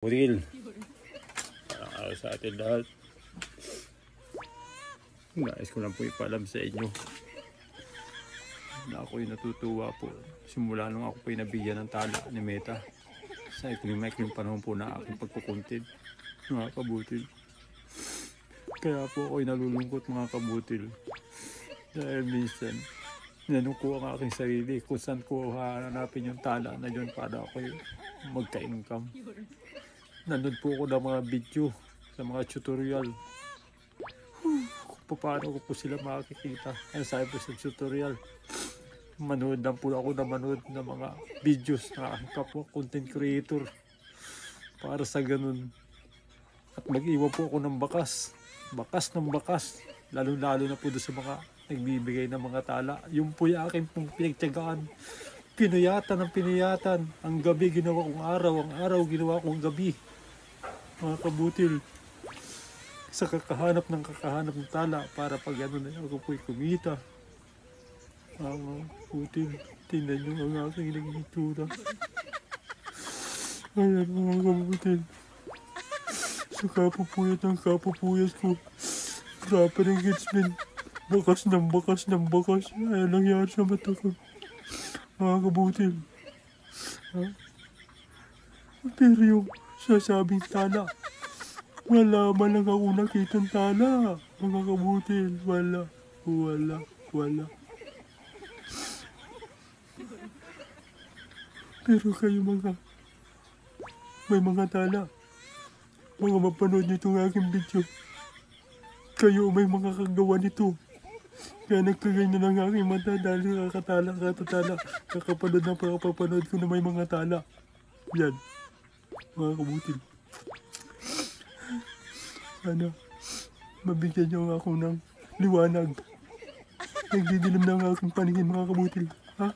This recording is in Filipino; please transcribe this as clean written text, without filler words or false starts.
Buril. Parang araw sa atin lahat. Guys, ko lang po ipaalam sa inyo na ako'y natutuwa po. Simula nung ako po'y nabigyan ng tala ni Meta sa ikling panahon po na aking pagkukuntid, mga kabutil. Kaya po ako'y nalulungkot, mga kabutil. Dahil minsan, ninanong ko ang aking sarili kung saan ko hahanapin yung tala na yun para ako'y magka-income. Nandun po ako ng mga video sa mga tutorial kung paano ko po sila makikita. Ang sabi po sa tutorial, manood lang po ako na manood ng mga videos na aking kapwa content creator para sa ganun. At mag-iwan po ako ng bakas ng bakas, lalo na po doon sa mga nagbibigay ng mga tala. Yung po yung aking pong pinagtyagaan, pinayatan. Ang gabi ginawa kong araw, ang araw ginawa kong gabi, mga kabutil, sa kakahanap ng tala para pag ano na ako po'y kumita. Mga kabutil, tingnan nyo ang aking naging itsura. Ayan, mga kabutil, sa kapupuyat ko, grabe ng engagement, bakas ng bakas. Ayan nangyari sa mata ko, mga kabutil. Pero yung sasabing tala, wala man lang ako nakitang tala, mga kabutil. Wala. Pero kayo may mga tala, mga mapanood nyo itong aking video, kayo may mga kagawa nito. Kaya nagkaganyan ng aking mata dahil kakapanood ko na may mga tala. Yan, mga kabutil. Sana mabigyan nyo ako ng liwanag. Nagdidilim na ang aking paningin, mga kabutil. Ha?